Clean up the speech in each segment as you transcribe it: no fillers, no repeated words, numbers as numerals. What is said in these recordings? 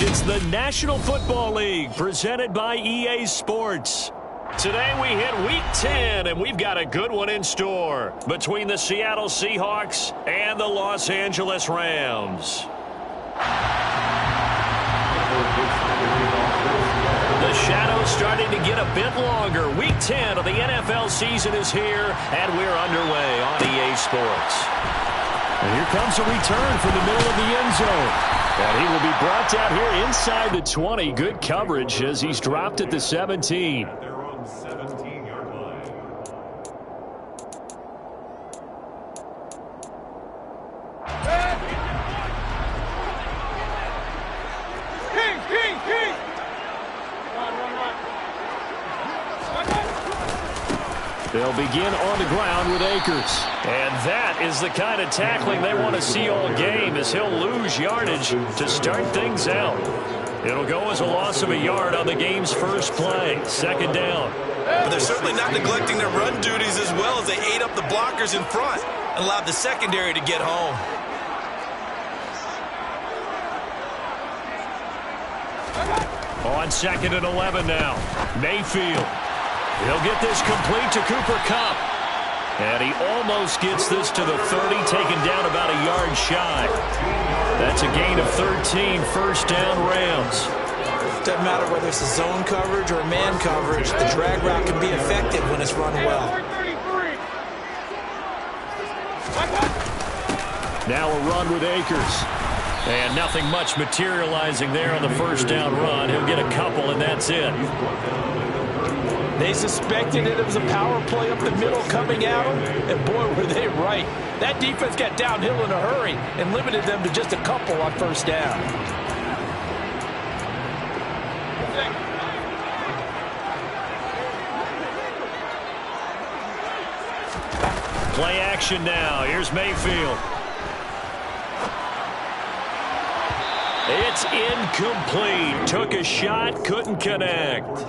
It's the National Football League presented by EA Sports. Today we hit Week 10, and we've got a good one in store between the Seattle Seahawks and the Los Angeles Rams. The shadow's starting to get a bit longer. Week 10 of the NFL season is here, and we're underway on EA Sports. And here comes a return from the middle of the end zone. And he will be brought down here inside the 20. Good coverage as he's dropped at the 17. They're on 17-yard line. They'll begin on the ground with Akers. And that is the kind of tackling they want to see all game, as he'll lose yardage to start things out. It'll go as a loss of a yard on the game's first play. Second down. But they're certainly not neglecting their run duties as well, as they ate up the blockers in front and allowed the secondary to get home. On 2nd and 11 now. Mayfield. He'll get this complete to Cooper Kupp. And he almost gets this to the 30, taken down about a yard shy. That's a gain of 13, first down Rams. Doesn't matter whether it's a zone coverage or a man coverage, the drag route can be effective when it's run well. Now a run with Akers. And nothing much materializing there on the first down run. He'll get a couple, and that's it. They suspected it was a power play up the middle coming at them, and boy, were they right. That defense got downhill in a hurry and limited them to just a couple on first down. Play action now. Here's Mayfield. It's incomplete. Took a shot, couldn't connect.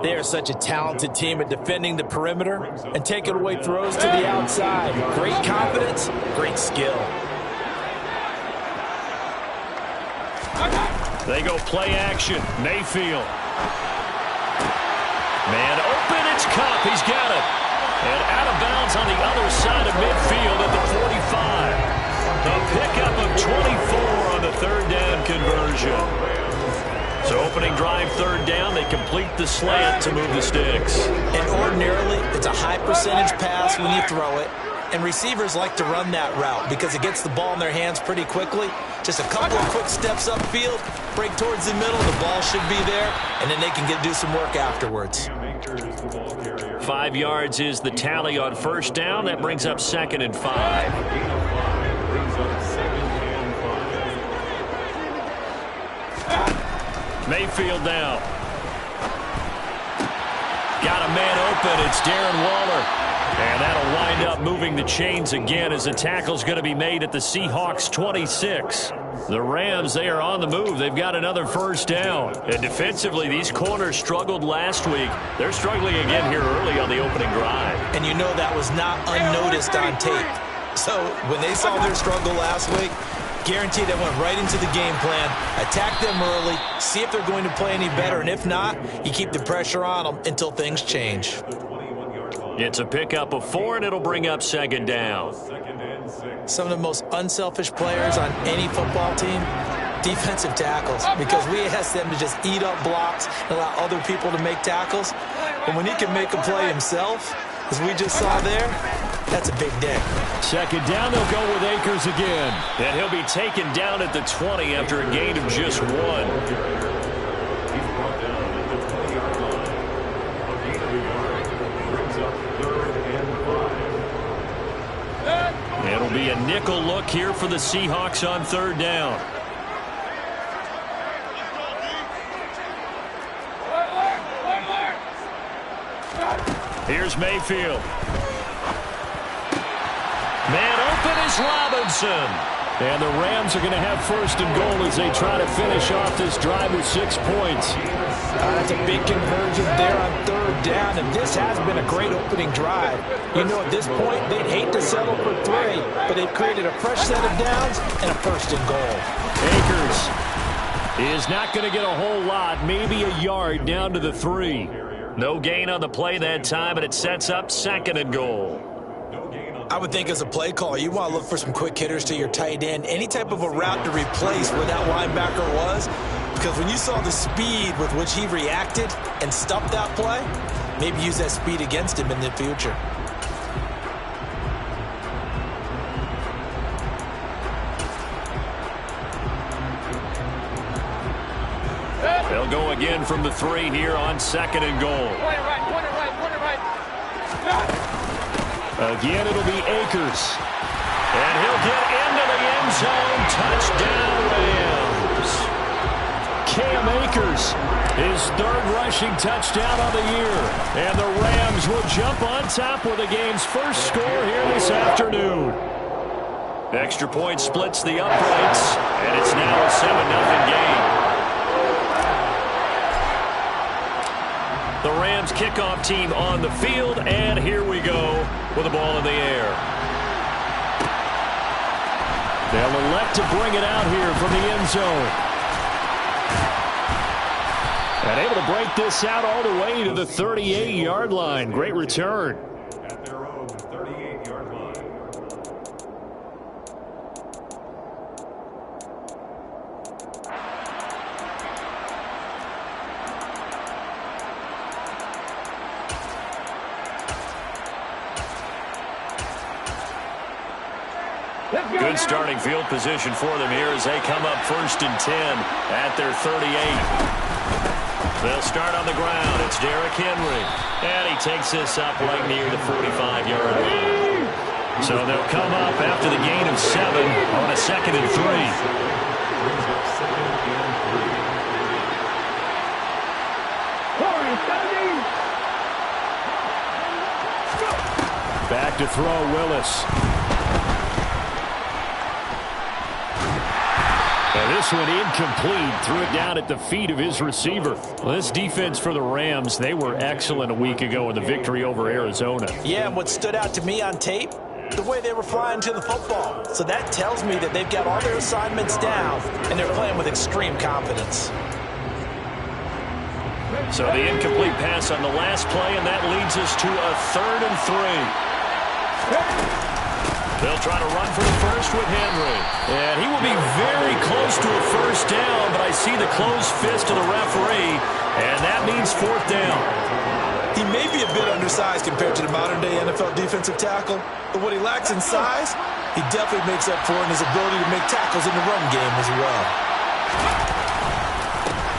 They are such a talented team at defending the perimeter and taking away throws to the outside. Great confidence, great skill. They go play action. Mayfield. Man open, it's Kupp. He's got it. And out of bounds on the other side of midfield at the 45. The pickup of 24 on the third down conversion. So opening drive, third down, they complete the slant to move the sticks. And ordinarily, it's a high percentage pass when you throw it. And receivers like to run that route because it gets the ball in their hands pretty quickly. Just a couple of quick steps upfield, break towards the middle, the ball should be there, and then they can do some work afterwards. 5 yards is the tally on first down. That brings up 2nd and 5. Mayfield now. Got a man open. It's Darren Waller. And that'll wind up moving the chains again as the tackle's going to be made at the Seahawks 26. The Rams, they are on the move. They've got another first down. And defensively, these corners struggled last week. They're struggling again here early on the opening drive. And you know that was not unnoticed on tape. So when they saw their struggle last week, guaranteed they went right into the game plan, attack them early, see if they're going to play any better, and if not, you keep the pressure on them until things change. It's a pickup of 4, and it'll bring up 2nd down. Some of the most unselfish players on any football team, defensive tackles, because we ask them to just eat up blocks and allow other people to make tackles. But when he can make a play himself, as we just saw there, that's a big day. 2nd down, they'll go with Akers again. And he'll be taken down at the 20 after a gain of just 1. It'll be a nickel look here for the Seahawks on third down. Here's Mayfield. Man open is Robinson. And the Rams are going to have 1st and goal as they try to finish off this drive with 6 points. That's a big conversion there on third down, and this has been a great opening drive. You know, at this point, they'd hate to settle for 3, but they've created a fresh set of downs and a 1st and goal. Akers is not going to get a whole lot, maybe a yard down to the 3. No gain on the play that time, and it sets up 2nd and goal. I would think as a play caller, you want to look for some quick hitters to your tight end, any type of a route to replace where that linebacker was, because when you saw the speed with which he reacted and stopped that play, maybe use that speed against him in the future. They'll go again from the 3 here on 2nd and goal. Again, it'll be Akers. And he'll get into the end zone. Touchdown, Rams. Cam Akers, his 3rd rushing touchdown of the year. And the Rams will jump on top with the game's first score here this afternoon. Extra point splits the uprights, and it's now a 7-0 game. The Rams kickoff team on the field, and here we go with the ball in the air. They'll elect to bring it out here from the end zone. And able to break this out all the way to the 38-yard line. Great return. At their own 38-yard line. Good starting field position for them here as they come up 1st and 10 at their 38. They'll start on the ground. It's Derrick Henry. And he takes this up right near the 45-yard line. So they'll come up after the gain of 7 on a 2nd and 3. Back to throw, Willis. And this one incomplete. Threw it down at the feet of his receiver. Well, this defense for the Rams, they were excellent a week ago in the victory over Arizona. Yeah, and what stood out to me on tape, the way they were flying to the football. So that tells me that they've got all their assignments down, and they're playing with extreme confidence. So the incomplete pass on the last play, and that leads us to a 3rd and 3. They'll try to run for the first with Henry. And he will be very close to a first down, but I see the closed fist of the referee, and that means 4th down. He may be a bit undersized compared to the modern-day NFL defensive tackle, but what he lacks in size, he definitely makes up for in his ability to make tackles in the run game as well.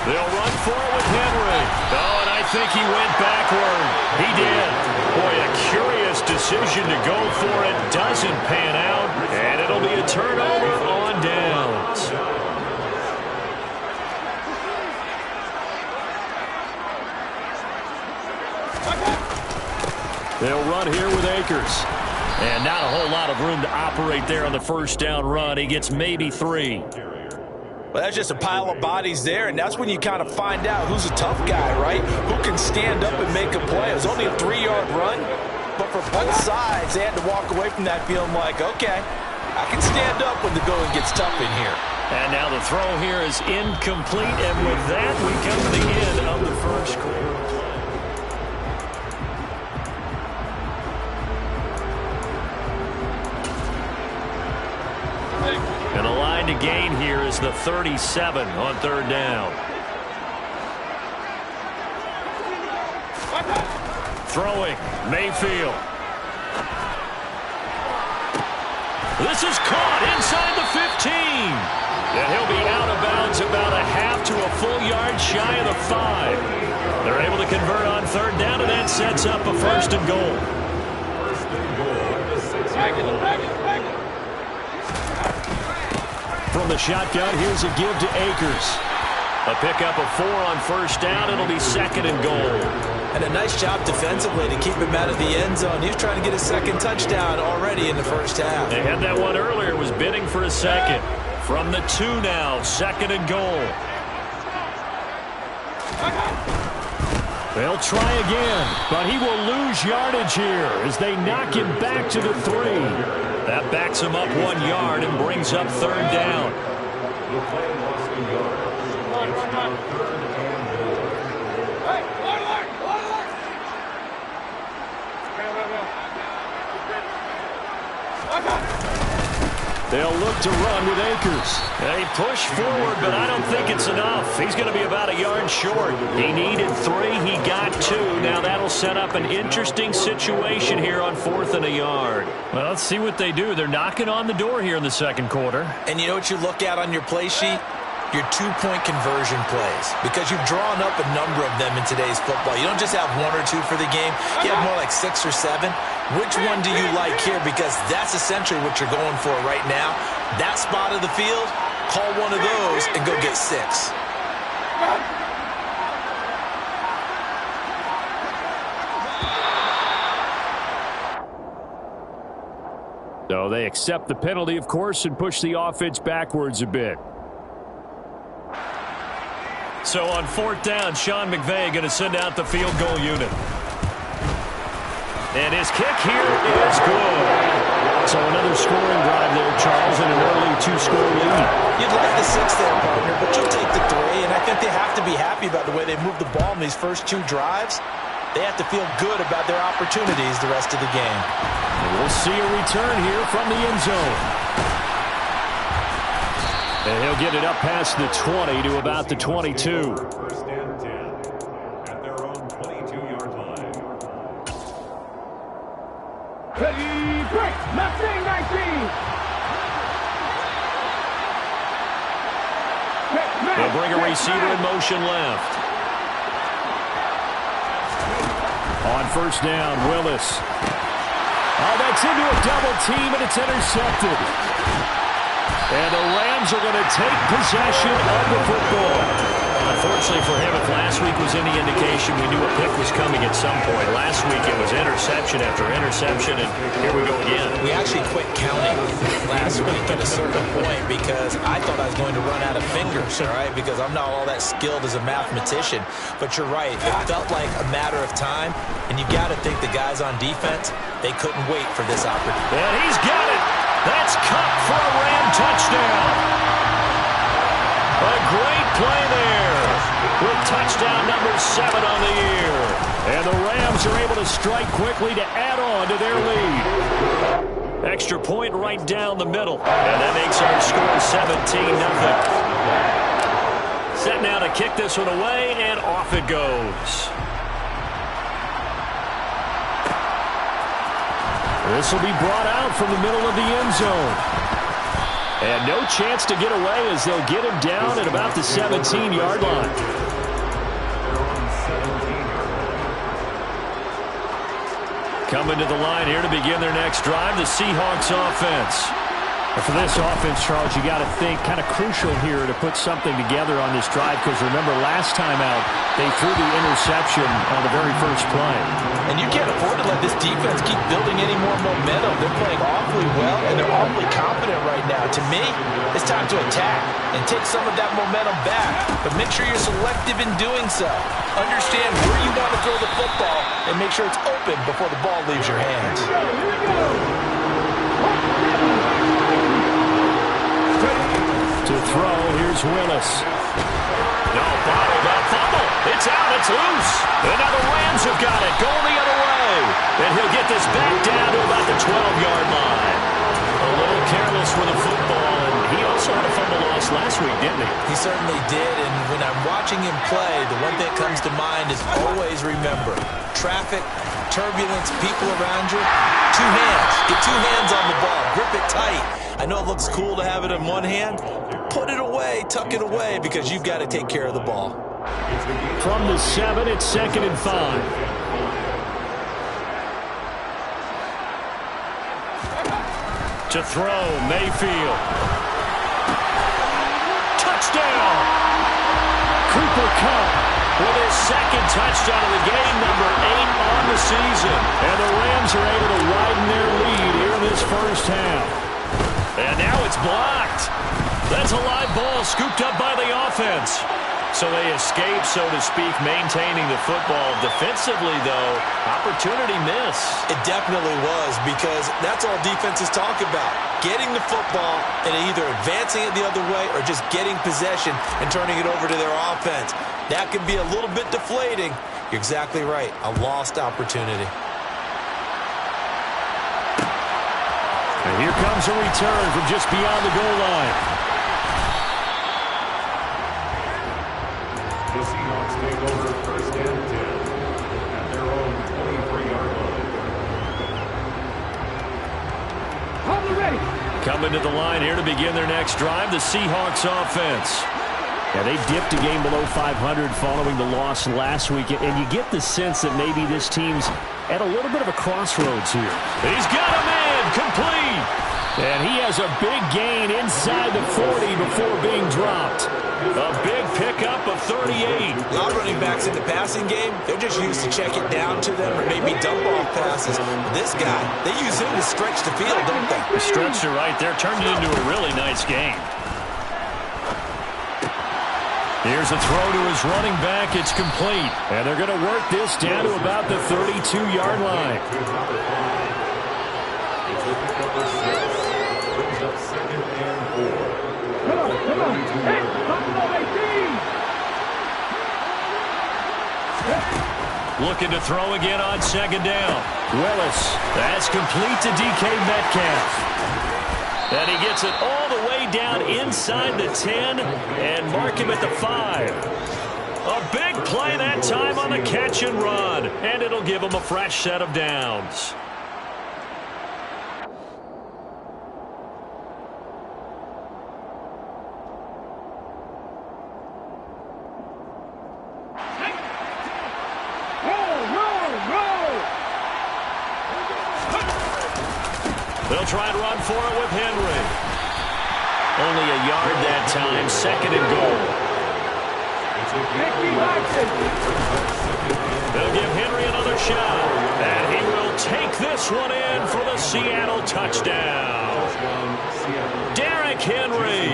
They'll run for it with Henry. Oh, and I think he went backward. He did. Boy, a curious decision to go for it. Doesn't pan out, and it'll be a turnover on downs. They'll run here with Akers. And not a whole lot of room to operate there on the first down run. He gets maybe 3. Well, that's just a pile of bodies there, and that's when you kind of find out who's a tough guy, right? Who can stand up and make a play. It was only a 3-yard run, but for both sides, they had to walk away from that feeling like, okay, I can stand up when the going gets tough in here. And now the throw here is incomplete, and with that, we come to the end of the first quarter. And the line to gain here is the 37 on 3rd down. Throwing, Mayfield. This is caught inside the 15. And he'll be out of bounds about a half to a full yard shy of the 5. They're able to convert on 3rd down, and that sets up a 1st and goal. From the shotgun, here's a give to Akers. A pickup of 4 on 1st down. It'll be 2nd and goal. And a nice job defensively to keep him out of the end zone. He was trying to get his 2nd touchdown already in the first half. They had that one earlier, was bidding for a 2nd. From the 2 now, 2nd and goal. They'll try again, but he will lose yardage here as they knock him back to the 3. That backs him up 1 yard and brings up 3rd down. They'll look to run with Akers. They push forward, but I don't think it's enough. He's going to be about a yard short. He needed 3. He got 2. Now that'll set up an interesting situation here on 4th and a yard. Well, let's see what they do. They're knocking on the door here in the second quarter. And you know what you look at on your play sheet? Your 2-point conversion plays, because you've drawn up a number of them in today's football. You don't just have 1 or 2 for the game. You have more like 6 or 7. Which one do you like here? Because that's essentially what you're going for right now. That spot of the field, call one of those and go get 6. So they accept the penalty, of course, and push the offense backwards a bit. So on 4th down, Sean McVay going to send out the field goal unit. And his kick here is good. So another scoring drive there, Charles, and an early 2-score lead. You'd like the 6 there, partner, but you'll take the 3. And I think they have to be happy about the way they moved the ball in these first 2 drives. They have to feel good about their opportunities the rest of the game. And we'll see a return here from the end zone. And he'll get it up past the 20 to about the 22. First and 10 at their own 22-yard line. Ready, break, left wing 19. They'll bring a receiver in motion left. On 1st down, Willis. Oh, that's into a double team, and it's intercepted. And the Rams are going to take possession of the football. Unfortunately for him, if last week was any indication, we knew a pick was coming at some point. Last week it was interception after interception, and here we go again. We actually quit counting last week at a certain point because I thought I was going to run out of fingers, all right, because I'm not all that skilled as a mathematician. But you're right. It felt like a matter of time, and you've got to think the guys on defense, they couldn't wait for this opportunity. And he's got it. That's Cup for a Ram touchdown. A great play there with touchdown number 7 on the year. And the Rams are able to strike quickly to add on to their lead. Extra point right down the middle. And that makes our score 17-0. Set now to kick this one away, and off it goes. This will be brought out from the middle of the end zone. And no chance to get away as they'll get him down at about the 17-yard line. Coming to the line here to begin their next drive, the Seahawks offense. And for this offense, Charles, you got to think kind of crucial here to put something together on this drive, because remember last time out they threw the interception on the very first play. And you can't afford to let this defense keep building any more momentum. They're playing awfully well, and they're awfully confident right now. To me, it's time to attack and take some of that momentum back, but make sure you're selective in doing so. Understand where you want to throw the football and make sure it's open before the ball leaves your hands. To throw, here's Willis. No, bottled up, fumble. It's out, it's loose. And now the Rams have got it, going the other way. And he'll get this back down to about the 12-yard line. A little careless with the football, and he also had a fumble loss last week, didn't he? He certainly did, and when I'm watching him play, the one thing that comes to mind is always remember, traffic, turbulence, people around you, 2 hands. Get 2 hands on the ball. Grip it tight. I know it looks cool to have it in one hand. Put it away, tuck it away, because you've got to take care of the ball. From the 7, it's 2nd and 5. To throw, Mayfield. Touchdown! Cooper Kupp with his 2nd touchdown of the game, number 8 on the season. And the Rams are able to widen their lead here in this first half. And now it's blocked. That's a live ball scooped up by the offense. So they escape, so to speak, maintaining the football. Defensively, though, opportunity miss. It definitely was, because that's all defenses talk about. Getting the football and either advancing it the other way or just getting possession and turning it over to their offense. That can be a little bit deflating. You're exactly right. A lost opportunity. And here comes a return from just beyond the goal line. The Seahawks take over first and 10 at their own 23-yard line. Coming to the line here to begin their next drive, the Seahawks offense. Yeah, they dipped a game below 500 following the loss last week, and you get the sense that maybe this team's at a little bit of a crossroads here. He's got a man, complete. And he has a big gain inside the 40 before being dropped. A big pickup of 38. A lot of running backs in the passing game, they're just used to check it down to them or maybe dump off passes. This guy, they use him to stretch the field, don't they? The stretcher right there turned it into a really nice game. Here's a throw to his running back. It's complete. And they're going to work this down to about the 32-yard line. Brings up second and 4. Looking to throw again on second down. Willis. That's complete to DK Metcalf. And he gets it all the way down inside the 10 and mark him at the 5. A big play that time on the catch and run. And it'll give him a fresh set of downs. They'll try and run for it with Henry. Only a yard that time, second and goal. They'll give Henry another shot. And he will take this one in for the Seattle touchdown. Derrick Henry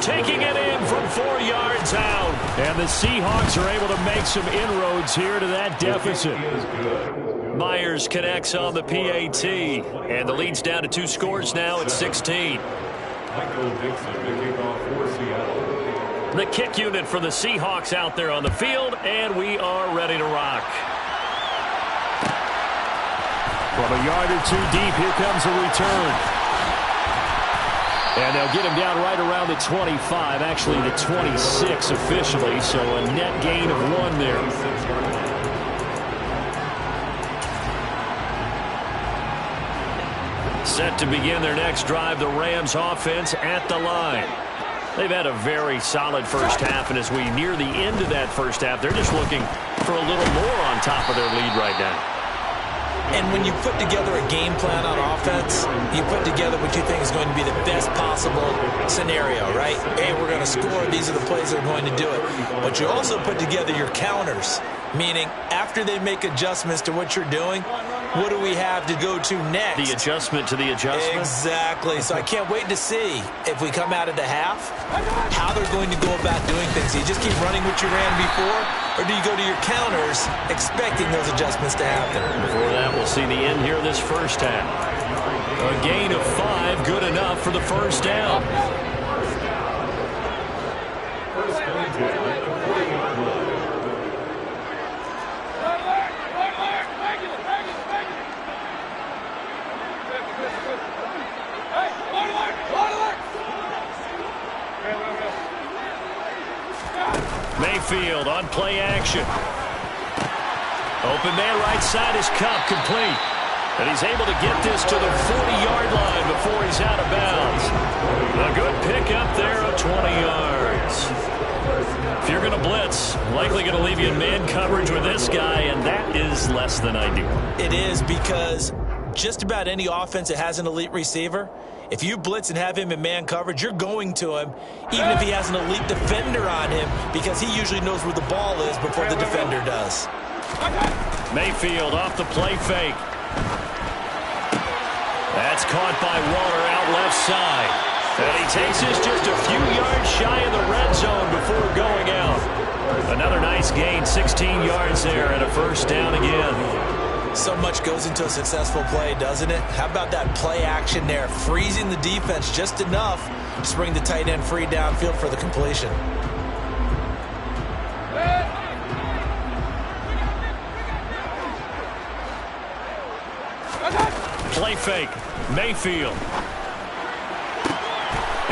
taking it in from 4 yards out. And the Seahawks are able to make some inroads here to that deficit. Myers connects on the PAT, and the lead's down to 2 scores now at 16. Michael Dixon to kick off for Seattle. The kick unit for the Seahawks out there on the field, and we are ready to rock. From a yard or 2 deep, here comes a return. And they'll get him down right around the 25, actually the 26 officially, so a net gain of 1 there. Set to begin their next drive, the Rams offense at the line. They've had a very solid first half, and as we near the end of that first half, they're just looking for a little more on top of their lead right now. And when you put together a game plan on offense, you put together what you think is going to be the best possible scenario, right? Hey, we're going to score. These are the plays that are going to do it. But you also put together your counters, meaning after they make adjustments to what you're doing, what do we have to go to next? The adjustment to the adjustment? Exactly. So I can't wait to see if we come out of the half, how they're going to go about doing things. Do you just keep running what you ran before, or do you go to your counters expecting those adjustments to happen? Before that, we'll see the end here of this first half. A gain of 5, good enough for the first down. Mayfield on play action. Open man right side is Cup, complete. And he's able to get this to the 40-yard line before he's out of bounds. A good pickup there of 20 yards. If you're going to blitz, likely going to leave you in man coverage with this guy, and that is less than ideal. It is, because just about any offense that has an elite receiver, if you blitz and have him in man coverage, you're going to him, even if he has an elite defender on him, because he usually knows where the ball is before the defender does. Mayfield off the play fake. That's caught by Waller out left side. And he takes this just a few yards shy of the red zone before going out. Another nice gain, 16 yards there, and a first down again. So much goes into a successful play, doesn't it? How about that play action there, freezing the defense just enough to bring the tight end free downfield for the completion. Play fake, Mayfield.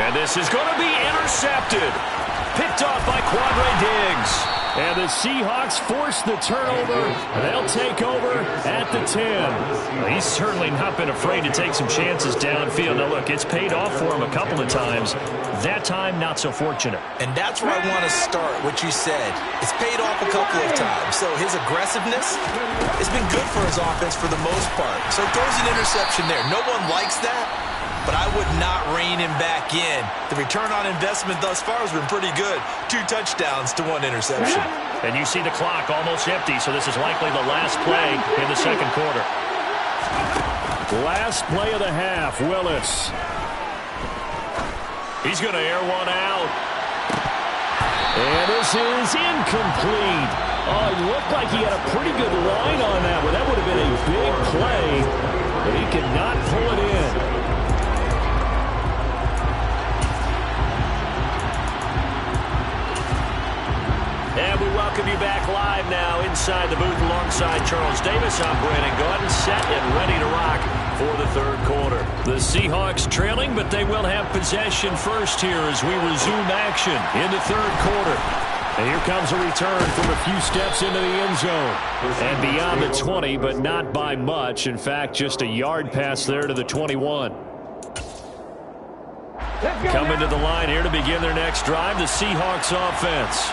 And this is going to be intercepted. Picked off by Quandre Diggs. And the Seahawks force the turnover. They'll take over at the 10. Well, he's certainly not been afraid to take some chances downfield. Now, look, it's paid off for him a couple of times. That time, not so fortunate. And that's where I want to start, what you said. It's paid off a couple of times. So his aggressiveness has been good for his offense for the most part. So throws an interception there. No one likes that, but I would not rein him back in. The return on investment thus far has been pretty good. 2 touchdowns to 1 interception. And you see the clock almost empty, so this is likely the last play in the second quarter. Last play of the half, Willis. He's going to air one out. And this is incomplete. Oh, it looked like he had a pretty good line on that one. That would have been a big play, but he could not pull it in. And we welcome you back live now inside the booth alongside Charles Davis. I'm Brandon Gordon, set and ready to rock for the third quarter. The Seahawks trailing, but they will have possession first here as we resume action in the third quarter. And here comes a return from a few steps into the end zone. And beyond the 20, but not by much. In fact, just a yard pass there to the 21. Coming to the line here to begin their next drive, the Seahawks offense.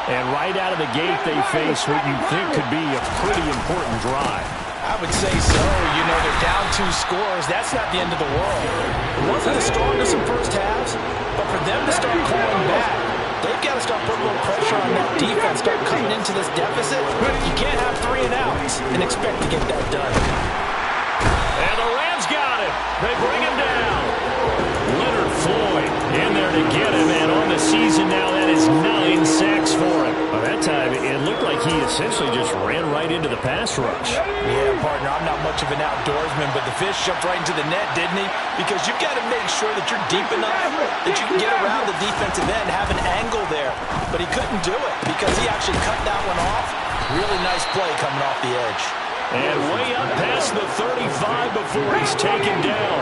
And right out of the gate, they face what you think could be a pretty important drive. I would say so. You know, they're down 2 scores. That's not the end of the world. It wasn't the strongest in first halves, but for them to start clawing back, they've got to start putting a little pressure on that defense, start cutting into this deficit. You can't have 3 and outs and expect to get that done. And the Rams got it. They bring him down. Leonard Floyd in there to get him, and on the season now, that is 9 sacks for him. By that time, it looked like he essentially just ran right into the pass rush. Yeah, partner, I'm not much of an outdoorsman, but the fish jumped right into the net, didn't he? Because you've got to make sure that you're deep enough that you can get around the defensive end, have an angle there. But he couldn't do it because he actually cut that one off. Really nice play coming off the edge. And way up past the 35 before he's taken down.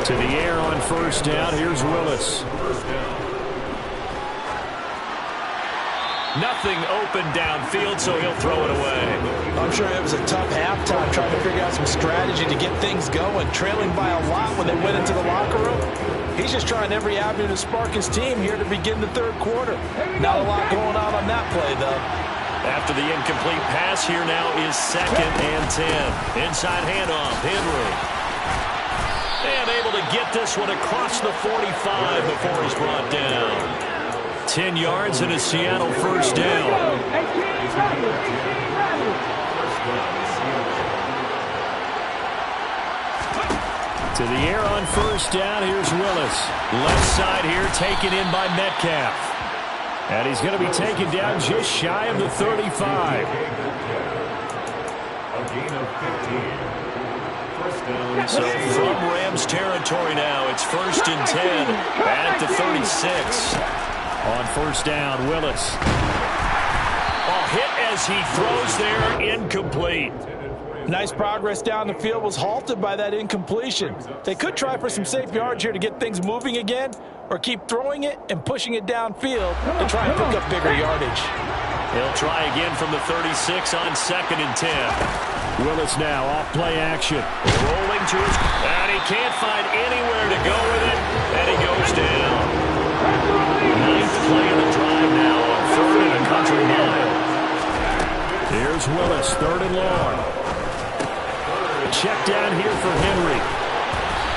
To the air on first down. Here's Willis. Nothing open downfield, so he'll throw it away. I'm sure it was a tough halftime trying to figure out some strategy to get things going. Trailing by a lot when they went into the locker room. He's just trying every avenue to spark his team here to begin the third quarter. Not a lot going on that play, though. After the incomplete pass, here now is 2nd and 10. Inside handoff, Henry. And able to get this one across the 45 before he's brought down. 10 yards and a Seattle first down. To the air on first down, here's Willis. Left side here taken in by Metcalf. And he's going to be taken down just shy of the 35. A gain of 15. So from Rams territory now, it's 1st and 10 at the 36. On first down, Willis. Hit as he throws there, incomplete. Nice progress down the field, was halted by that incompletion. They could try for some safe yards here to get things moving again, or keep throwing it and pushing it downfield to try and pick up bigger yardage. He'll try again from the 36 on 2nd and 10. Willis now off play action. Rolling to his, and he can't find anywhere to go with it, and he goes down. 9th play of the drive now on 3rd and a country mile. Here's Willis, 3rd and long. Check down here for Henry.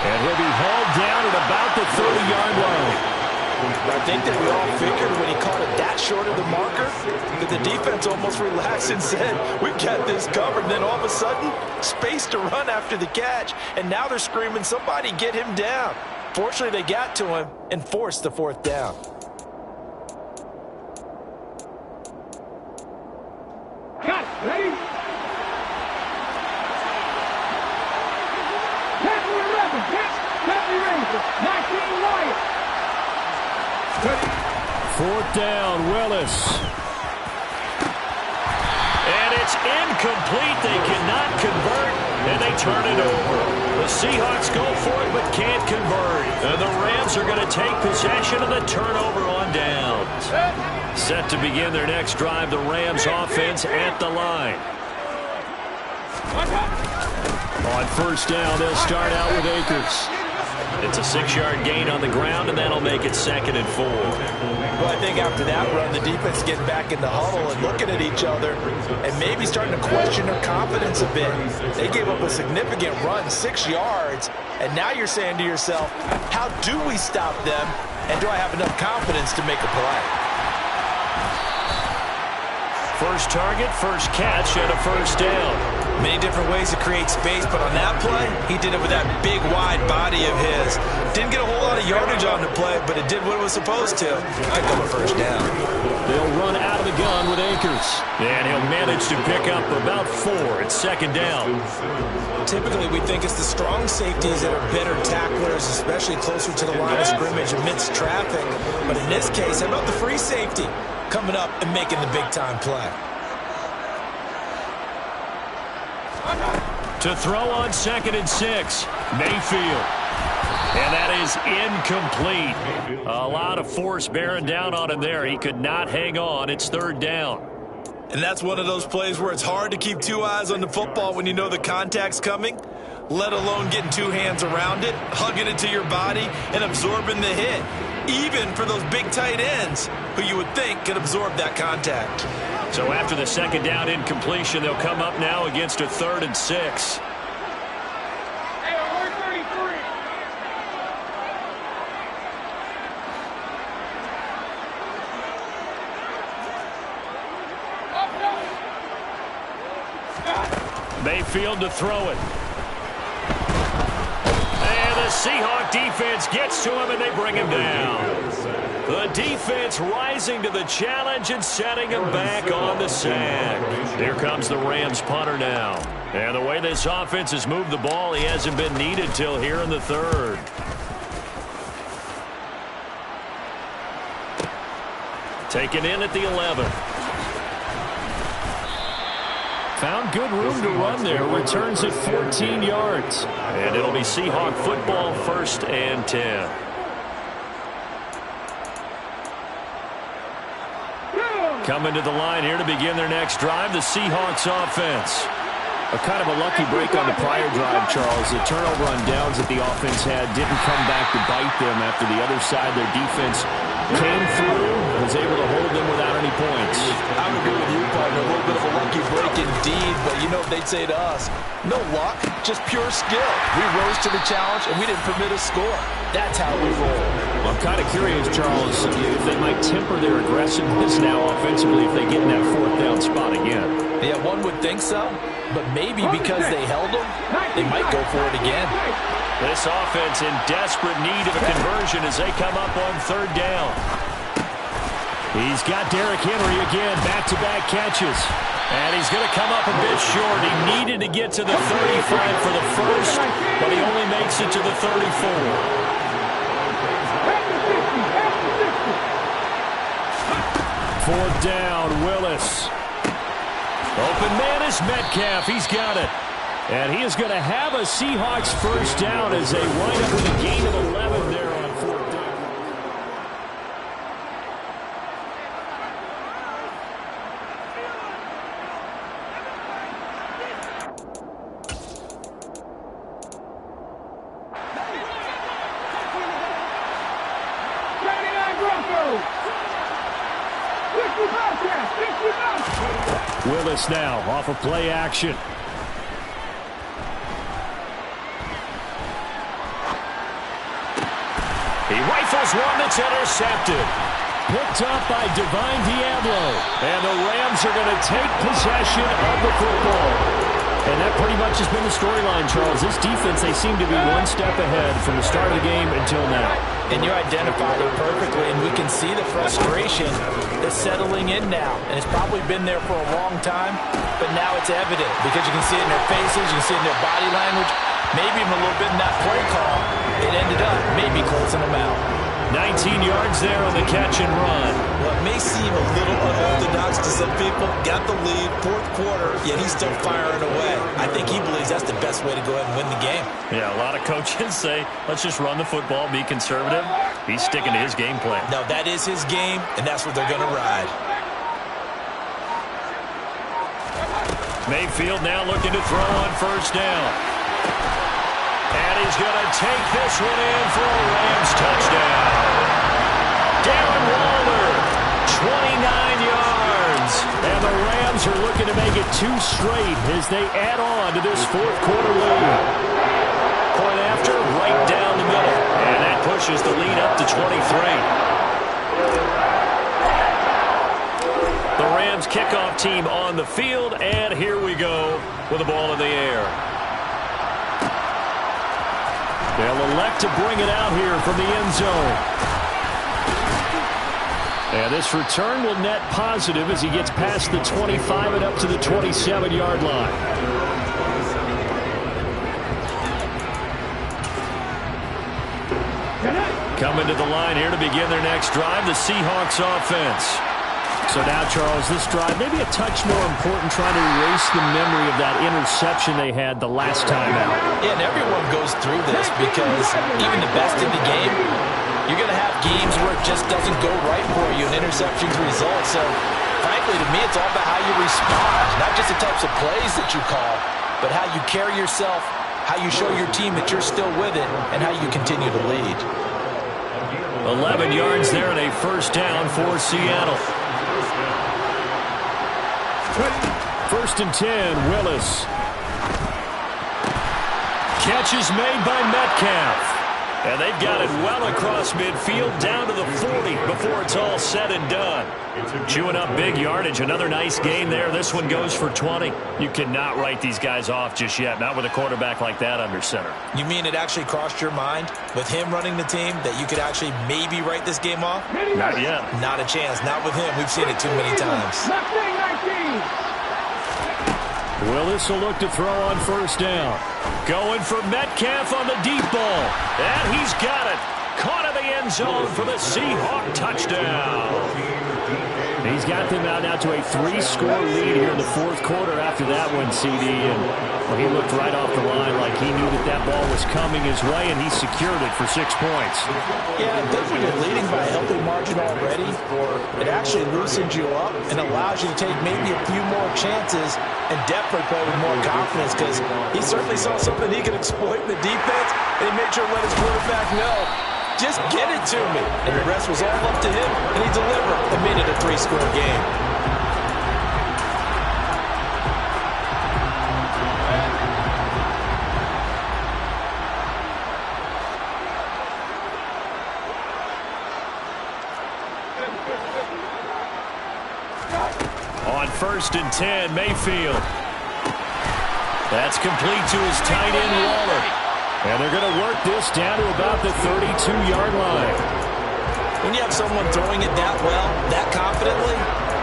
And he'll be hauled down at about the 30-yard line. I think that we all figured when he caught it that short of the marker that the defense almost relaxed and said, we've got this covered. And then all of a sudden, space to run after the catch. And now they're screaming, somebody get him down. Fortunately, they got to him and forced the 4th down. Cut, ready? 10-11, catch, 10 Rangers, 19 Wyatt. 4th down, Willis. And it's incomplete. They cannot convert, and they turn it over. The Seahawks go for it, but can't And the Rams are going to take possession of the turnover on downs. Set to begin their next drive, the Rams offense at the line. On first down, they'll start out with Akers. It's a 6-yard gain on the ground, and that'll make it 2nd and 4. Well, I think after that run, the defense is getting back in the huddle and looking at each other and maybe starting to question their confidence a bit. They gave up a significant run, 6 yards, and now you're saying to yourself, how do we stop them, and do I have enough confidence to make a play? First target, first catch, and a first down. Many different ways to create space, but on that play, he did it with that big, wide body of his. Didn't get a whole lot of yardage on the play, but it did what it was supposed to. Pick up a first down. They'll run out of the gun with Akers. And he'll manage to pick up about 4 at 2nd down. Typically, we think it's the strong safeties that are better tacklers, especially closer to the line of scrimmage amidst traffic. But in this case, how about the free safety coming up and making the big-time play? To throw on 2nd and 6, Mayfield. And that is incomplete. A lot of force bearing down on him there. He could not hang on. It's 3rd down. And that's one of those plays where it's hard to keep 2 eyes on the football when you know the contact's coming, let alone getting 2 hands around it, hugging it to your body, and absorbing the hit. Even for those big tight ends who you would think could absorb that contact. So after the 2nd down incompletion, they'll come up now against a 3rd and 6. Mayfield to throw it. And the Seahawk defense gets to him, and they bring him down. The defense rising to the challenge and setting him back on the sack. Here comes the Rams punter now. And the way this offense has moved the ball, he hasn't been needed till here in the 3rd. Taken in at the 11. Found good room to run there. Returns at 14 yards. And it'll be Seahawk football, 1st and 10. Coming to the line here to begin their next drive, the Seahawks offense. A kind of a lucky break on the prior drive, Charles. The turnover on downs that the offense had didn't come back to bite them after the other side. Their defense came through and was able to hold them without any points. I would agree with you, partner. A little bit of a lucky break indeed, but you know what they'd say to us? No luck, just pure skill. We rose to the challenge, and we didn't permit a score. That's how we roll. I'm kind of curious, Charles, if they might temper their aggressiveness now offensively if they get in that 4th down spot again. Yeah, one would think so, but maybe because they held them, they might go for it again. This offense in desperate need of a conversion as they come up on 3rd down. He's got Derrick Henry again, back-to-back catches. And he's going to come up a bit short. He needed to get to the 35 for the first, but he only makes it to the 34. 4th down, Willis. Open man is Metcalf. He's got it. And he is going to have a Seahawks first down as they wind up with a gain of 11 there on 4th down. Willis now off of play action. He rifles one that's intercepted. Picked up by Divine Diablo. And the Rams are going to take possession of the football. And that pretty much has been the storyline, Charles. This defense, they seem to be one step ahead from the start of the game until now. And you identified it perfectly, and we can see the frustration that's settling in now. And it's probably been there for a long time, but now it's evident because you can see it in their faces, you can see it in their body language, maybe even a little bit in that play call. It ended up maybe closing them out. 19 yards there on the catch and run. Well, it may seem a little unorthodox to some people. Got the lead, fourth quarter, yet he's still firing away. I think he believes that's the best way to go ahead and win the game. Yeah, a lot of coaches say, let's just run the football, be conservative. He's sticking to his game plan. No, that is his game, and that's what they're going to ride. Mayfield now looking to throw on first down. And he's going to take this one in for a Rams touchdown. Darren Waller, 29 yards. And the Rams are looking to make it 2 straight as they add on to this fourth quarter lead. Point after, right down the middle. And that pushes the lead up to 23. The Rams kickoff team on the field, and here we go with the ball in the air. They'll elect to bring it out here from the end zone. And this return will net positive as he gets past the 25 and up to the 27-yard line. Coming to the line here to begin their next drive, the Seahawks offense. So now, Charles, this drive maybe a touch more important, trying to erase the memory of that interception they had the last time out. Yeah, and everyone goes through this because even the best in the game, you're going to have games where it just doesn't go right for you and interceptions result. So, frankly, to me, it's all about how you respond, not just the types of plays that you call, but how you carry yourself, how you show your team that you're still with it, and how you continue to lead. 11 yards there and a first down for Seattle. First and 10, Willis. Catch is made by Metcalf. And they've got it well across midfield down to the 40 before it's all said and done. Chewing up big yardage. Another nice gain there. This one goes for 20. You cannot write these guys off just yet. Not with a quarterback like that under center. You mean it actually crossed your mind with him running the team that you could actually maybe write this game off? Not yet. Not a chance. Not with him. We've seen it too many times. Willis will look to throw on first down. Going for Metcalf on the deep ball. And he's got it. Caught in the end zone for the Seahawk touchdown. He's got them out now to a 3-score lead here in the fourth quarter after that one, CD. And well, he looked right off the line like he knew that that ball was coming his way, and he secured it for 6 points. Yeah, I think when you're leading by a healthy margin already, it actually loosens you up and allows you to take maybe a few more chances and definitely play with more confidence because he certainly saw something he could exploit in the defense, and he made sure to let his quarterback know, just get it to me. And the rest was all up to him, and he delivered and made it a 3-score game. On first and 10, Mayfield. That's complete to his tight end, Waller. And they're going to work this down to about the 32-yard line. When you have someone throwing it that well, that confidently,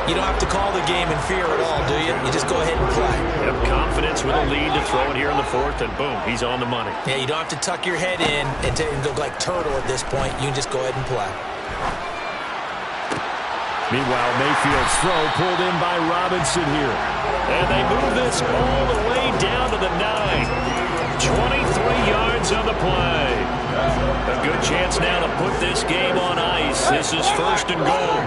you don't have to call the game in fear at all, do you? You just go ahead and play. Yep, confidence with a lead to throw it here in the fourth, and boom, he's on the money. Yeah, you don't have to tuck your head in and go like turtle at this point. You can just go ahead and play. Meanwhile, Mayfield's throw pulled in by Robinson here. And they move this all the way down to the 9. 23 yards on the play. A good chance now to put this game on ice. This is first and goal.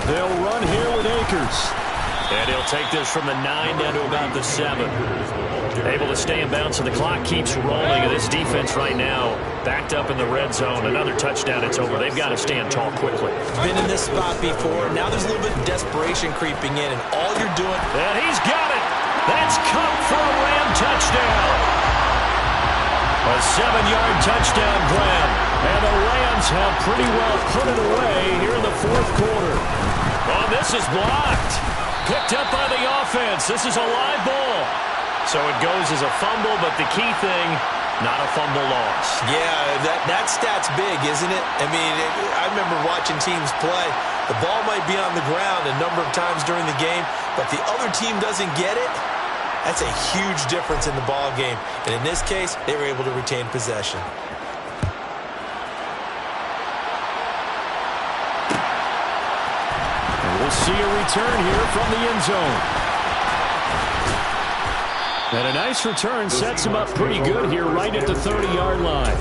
They'll run here with Akers. And he'll take this from the 9 down to about the 7. Able to stay in bounds, so the clock keeps rolling. And this defense right now backed up in the red zone. Another touchdown, it's over. They've got to stand tall quickly. Been in this spot before. Now there's a little bit of desperation creeping in, and all you're doing... And he's got it. That's Cup for a Ram touchdown. A 7-yard touchdown grab. And the Rams have pretty well put it away here in the fourth quarter. Oh, this is blocked. Picked up by the offense. This is a live ball. So it goes as a fumble, but the key thing, not a fumble loss. Yeah, that stat's big, isn't it? I mean, I remember watching teams play. The ball might be on the ground a number of times during the game, but the other team doesn't get it. That's a huge difference in the ball game. And in this case, they were able to retain possession. We'll see a return here from the end zone. And a nice return sets him up pretty good here right at the 30-yard line.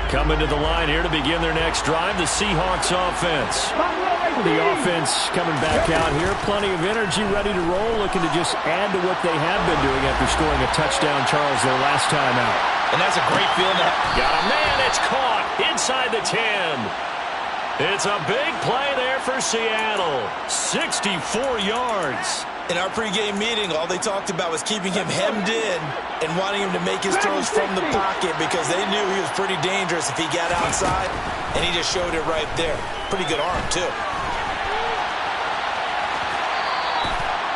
Coming to the line here to begin their next drive, the Seahawks offense. The offense coming back out here, plenty of energy, ready to roll, looking to just add to what they have been doing after scoring a touchdown, Charles, their last time out. And that's a great feeling to have. Got a man, it's caught inside the 10. It's a big play there for Seattle. 64 yards. In our pregame meeting, all they talked about was keeping him hemmed in and wanting him to make his throws from the pocket because they knew he was pretty dangerous if he got outside, and he just showed it right there. Pretty good arm, too.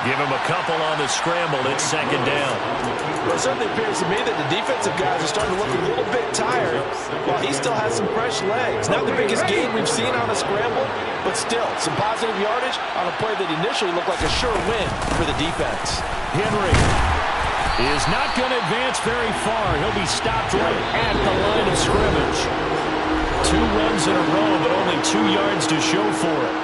Give him a couple on the scramble. It's second down. Well, it certainly appears to me that the defensive guys are starting to look a little bit tired while he still has some fresh legs. Not the biggest gain we've seen on a scramble, but still some positive yardage on a play that initially looked like a sure win for the defense. Henry is not going to advance very far. He'll be stopped right at the line of scrimmage. 2 runs in a row, but only 2 yards to show for it.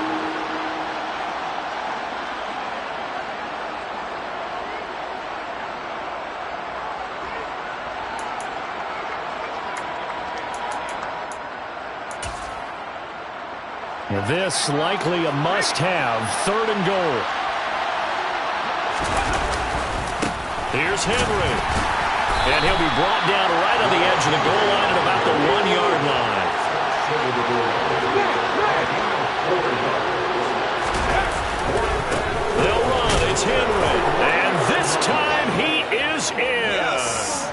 This likely a must-have, 3rd and goal. Here's Henry. And he'll be brought down right on the edge of the goal line at about the 1-yard line. They'll run. It's Henry. And this time he is in. Yes.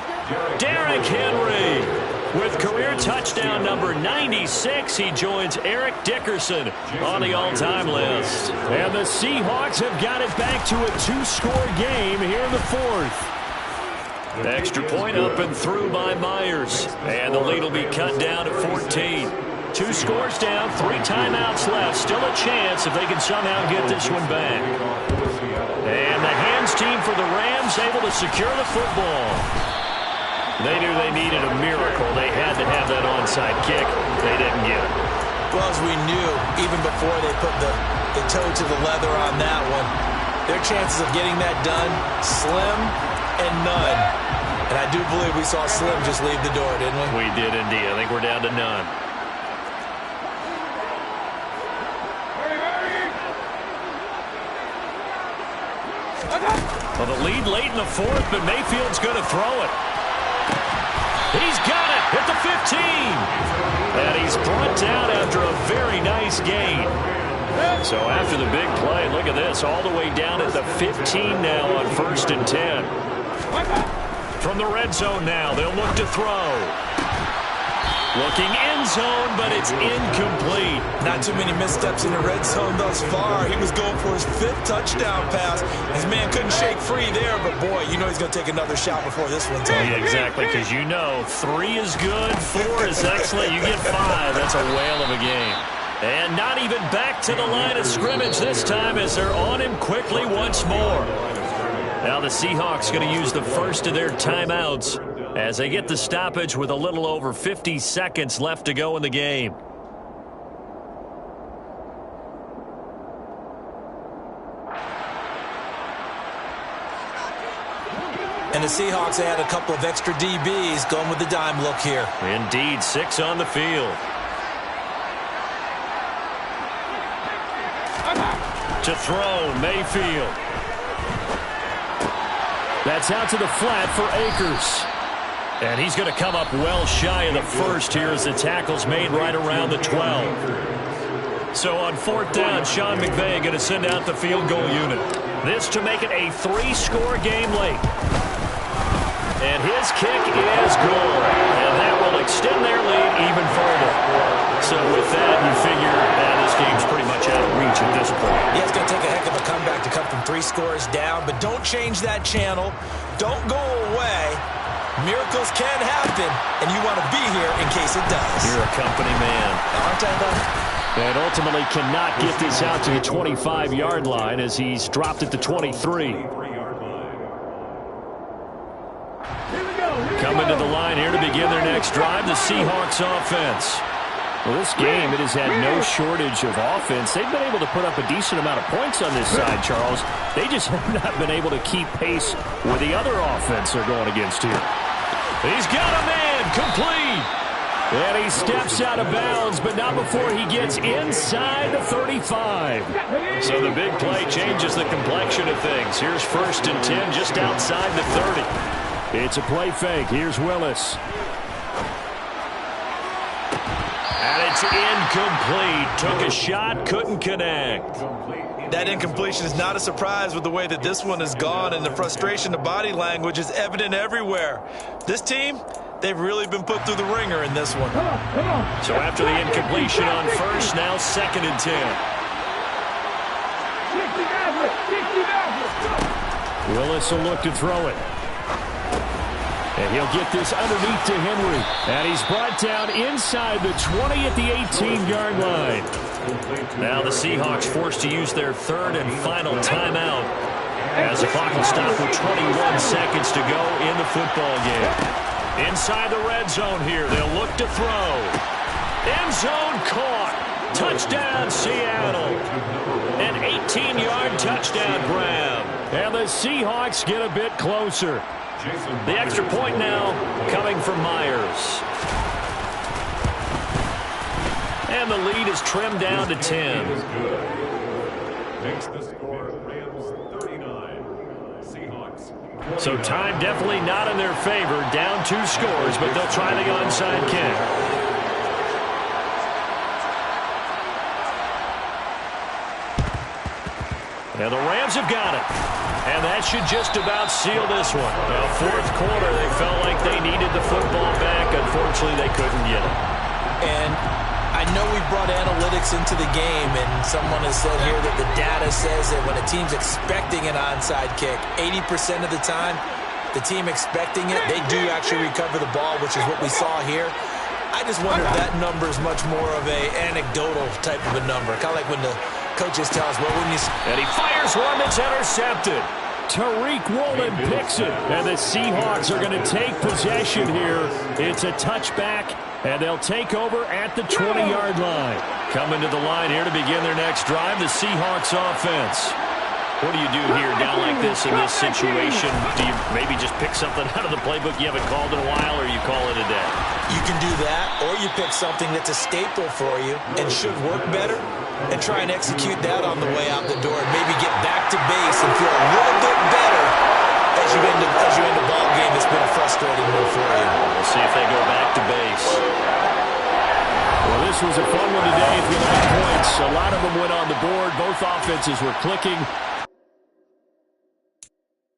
Derrick Henry. With career touchdown number 96, he joins Eric Dickerson on the all-time list. And the Seahawks have got it back to a 2-score game here in the 4th. Extra point up and through by Myers. And the lead will be cut down to 14. 2 scores down, 3 timeouts left. Still a chance if they can somehow get this one back. And the hands team for the Rams able to secure the football. They knew they needed a miracle. They had to have that onside kick. They didn't get it. Well, as we knew, even before they put the toe to the leather on that one, their chances of getting that done, slim and none. And I do believe we saw Slim just leave the door, didn't we? We did indeed. I think we're down to none. Well, the lead late in the 4th, but Mayfield's going to throw it. He's got it at the 15. And he's brought down after a very nice gain. So after the big play, look at this, all the way down at the 15 now on 1st and 10. From the red zone now, they'll look to throw. Looking end zone, but it's incomplete. Not too many missteps in the red zone thus far. He was going for his 5th touchdown pass. His man couldn't shake free there, but boy, you know he's going to take another shot before this one's over. Yeah, exactly, because you know 3 is good, 4 is excellent. You get 5. That's a whale of a game. And not even back to the line of scrimmage this time as they're on him quickly once more. Now the Seahawks going to use the first of their timeouts as they get the stoppage with a little over 50 seconds left to go in the game. And the Seahawks add a couple of extra DBs going with the dime look here. Indeed, 6 on the field. To throw, Mayfield. That's out to the flat for Akers. And he's going to come up well shy of the first here as the tackle's made right around the 12. So on 4th down, Sean McVay going to send out the field goal unit. This to make it a 3-score game late. And his kick is good. And that will extend their lead even further. So with that, you figure this game's pretty much out of reach at this point. Yeah, it's going to take a heck of a comeback to come from 3 scores down. But don't change that channel. Don't go away. Miracles can happen, and you want to be here in case it does. You're a company man. Aren't I, though? And ultimately cannot get this out to the 25-yard line as he's dropped at the 23. next drive, the Seahawks offense. Well, this game, it has had no shortage of offense. They've been able to put up a decent amount of points on this side, Charles. They just have not been able to keep pace with the other offense they're going against here. He's got a man, complete. And he steps out of bounds, but not before he gets inside the 35. So the big play changes the complexion of things. Here's 1st and 10 just outside the 30. It's a play fake. Here's Willis. And it's incomplete. Took a shot, couldn't connect. That incompletion is not a surprise with the way that this one has gone, and the frustration, the body language is evident everywhere. This team, they've really been put through the ringer in this one. So after the incompletion on 1st, now 2nd and 10. Willis will look to throw it. And he'll get this underneath to Henry. And he's brought down inside the 20 at the 18-yard line. Now the Seahawks forced to use their 3rd and final timeout as the clock will stop with 21 seconds to go in the football game. Inside the red zone here, they'll look to throw. End zone caught. Touchdown, Seattle. An 18-yard touchdown grab. And the Seahawks get a bit closer. The extra point now coming from Myers. And the lead is trimmed down to 10. Makes the score Rams 39, Seahawks. So time definitely not in their favor. Down 2 scores, but they'll try the onside kick. And the Rams have got it. And that should just about seal this one. Now, 4th quarter, they felt like they needed the football back. Unfortunately, they couldn't get it. And I know we brought analytics into the game, and someone has said here that the data says that when a team's expecting an onside kick, 80% of the time, the team expecting it, they do actually recover the ball, which is what we saw here. I just wonder if that number is much more of a anecdotal type of a number, kind of like when the coaches tell us, well, when you... And he fires one that's intercepted. Tariq Woolen picks it, and the Seahawks are going to take possession here. It's a touchback, and they'll take over at the 20-yard line. Coming to the line here to begin their next drive, the Seahawks offense. What do you do here down like this in this situation? Do you maybe just pick something out of the playbook you haven't called in a while, or you call it a day? You can do that, or you pick something that's a staple for you and should work better, and try and execute that on the way out the door and maybe get back to base and feel a little bit better as you end the ball game. It's been a frustrating one for you. We'll see if they go back to base. Well, this was a fun one today if you like points. A lot of them went on the board. Both offenses were clicking.